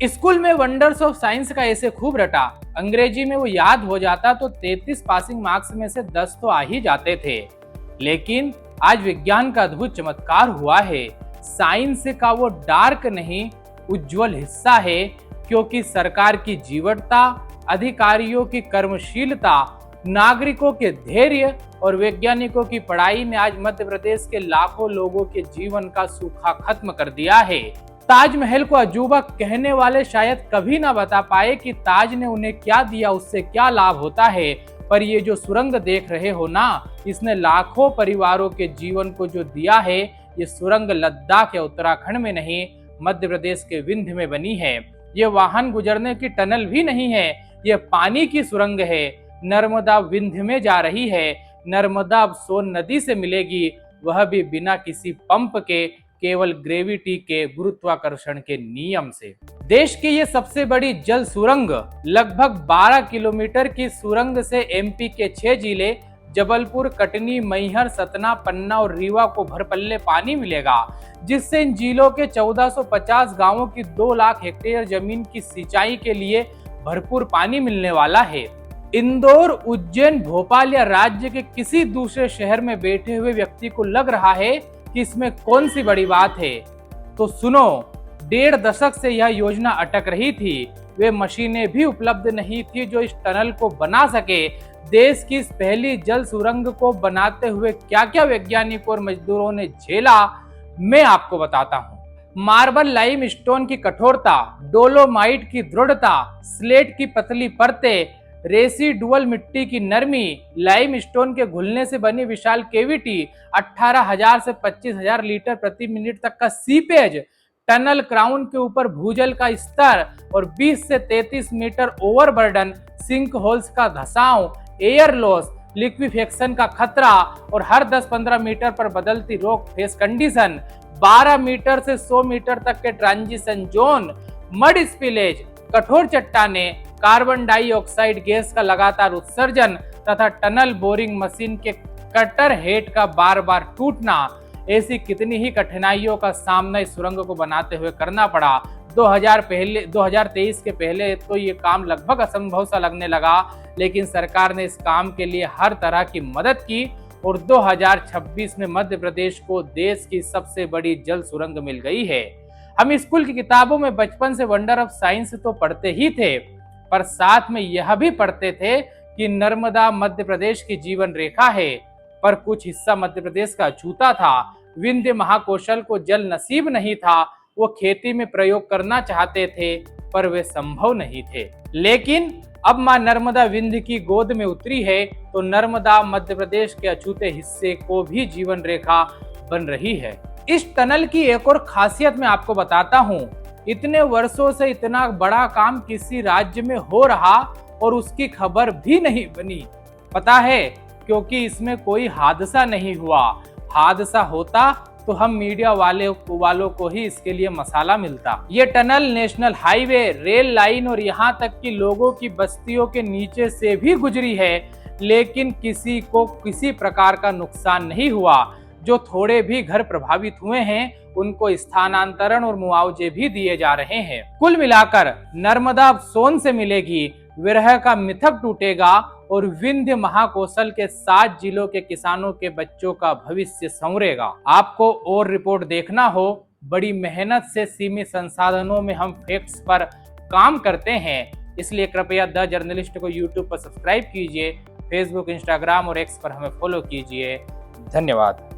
School में wonders of science का ऐसे खूब रटा, अंग्रेजी में वो याद हो जाता तो 33 पासिंग मार्क्स में से 10 तो आ ही जाते थे। लेकिन आज विज्ञान का अद्भुत चमत्कार हुआ है। साइंस का वो डार्क नहीं, उज्जवल हिस्सा है, क्योंकि सरकार की जीवटता, अधिकारियों की कर्मशीलता, नागरिकों के धैर्य और वैज्ञानिकों की पढ़ाई ने आज मध्य प्रदेश के लाखों लोगों के जीवन का सूखा खत्म कर दिया है। ताजमहल को अजूबा कहने वाले शायद कभी ना बता पाए कि ताज ने उन्हें क्या दिया, उससे क्या लाभ होता है। पर ये जो सुरंग देख रहे हो ना, इसने लाखों परिवारों के जीवन को जो दिया है। ये सुरंग लद्दाख या उत्तराखंड में नहीं, मध्य प्रदेश के विंध्य में बनी है। ये वाहन गुजरने की टनल भी नहीं है, ये पानी की सुरंग है। नर्मदा विंध्य में जा रही है। नर्मदा अब सोन नदी से मिलेगी, वह भी बिना किसी पंप के, केवल ग्रेविटी के, गुरुत्वाकर्षण के नियम से। देश की ये सबसे बड़ी जल सुरंग, लगभग 12 किलोमीटर की सुरंग से एमपी के 6 जिले जबलपुर, कटनी, मैहर, सतना, पन्ना और रीवा को भरपल्ले पानी मिलेगा, जिससे इन जिलों के 1450 गांवों की 2 लाख हेक्टेयर जमीन की सिंचाई के लिए भरपूर पानी मिलने वाला है। इंदौर, उज्जैन, भोपाल या राज्य के किसी दूसरे शहर में बैठे हुए व्यक्ति को लग रहा है कि इसमें कौन सी बड़ी बात है, तो सुनो। 1.5 दशक से यह योजना अटक रही थी। वे मशीनें भी उपलब्ध नहीं थी जो इस टनल को बना सके। देश की इस पहली जल सुरंग को बनाते हुए क्या क्या वैज्ञानिकों और मजदूरों ने झेला, मैं आपको बताता हूँ। मार्बल लाइम स्टोन की कठोरता, डोलोमाइट की दृढ़ता, स्लेट की पतली परतें, रेसिडुअल मिट्टी की नरमी, लाइम स्टोन के घुलने से बनी विशाल केविटी, 18,000 से 25,000 लीटर प्रति मिनट तक का सीपेज, टनल क्राउन के ऊपर भूजल का स्तर और 20 से 33 मीटर ओवरबर्डन, सिंक होल्स का धसाव, एयर लॉस, लिक्विफेक्शन का खतरा और हर 10-15 मीटर पर बदलती रॉक फेस कंडीशन, 12 मीटर से 100 मीटर तक के ट्रांजिशन जोन, मड स्पिलेज, कठोर चट्टाने, कार्बन डाइऑक्साइड गैस का लगातार उत्सर्जन तथा टनल बोरिंग मशीन के कटर हेड का बार बार टूटना, ऐसी कितनी ही कठिनाइयों का सामना इस सुरंग को बनाते हुए करना पड़ा। 2023 के पहले तो ये काम लगभग असंभव सा लगने लगा, लेकिन सरकार ने इस काम के लिए हर तरह की मदद की और 2026 में मध्य प्रदेश को देश की सबसे बड़ी जल सुरंग मिल गई है। हम स्कूल की किताबों में बचपन से वंडर ऑफ साइंस तो पढ़ते ही थे, पर साथ में यह भी पढ़ते थे कि नर्मदा मध्य प्रदेश की जीवन रेखा है। पर कुछ हिस्सा मध्य प्रदेश का अछूता था। विंध्य महाकौशल को जल नसीब नहीं था। वो खेती में प्रयोग करना चाहते थे, पर वे संभव नहीं थे। लेकिन अब मां नर्मदा विंध्य की गोद में उतरी है, तो नर्मदा मध्य प्रदेश के अछूते हिस्से को भी जीवन रेखा बन रही है। इस टनल की एक और खासियत मैं आपको बताता हूँ। इतने वर्षों से इतना बड़ा काम किसी राज्य में हो रहा और उसकी खबर भी नहीं बनी। पता है, क्योंकि इसमें कोई हादसा नहीं हुआ। हादसा होता तो हम मीडिया वालों को ही इसके लिए मसाला मिलता। ये tunnel national highway, rail line और यहाँ तक कि लोगों की बस्तियों के नीचे से भी गुजरी है, लेकिन किसी को किसी प्रकार का नुकसान नहीं हुआ। जो थोड़े भी घर प्रभावित हुए हैं, उनको स्थानांतरण और मुआवजे भी दिए जा रहे हैं। कुल मिलाकर नर्मदा अब सोन से मिलेगी, विरह का मिथक टूटेगा और विंध्य महाकौशल के 7 जिलों के किसानों के बच्चों का भविष्य संवरेगा। आपको और रिपोर्ट देखना हो, बड़ी मेहनत से सीमित संसाधनों में हम फैक्ट्स पर काम करते हैं, इसलिए कृपया द जर्नलिस्ट को यूट्यूब पर सब्सक्राइब कीजिए, फेसबुक, इंस्टाग्राम और एक्स पर हमें फॉलो कीजिए। धन्यवाद।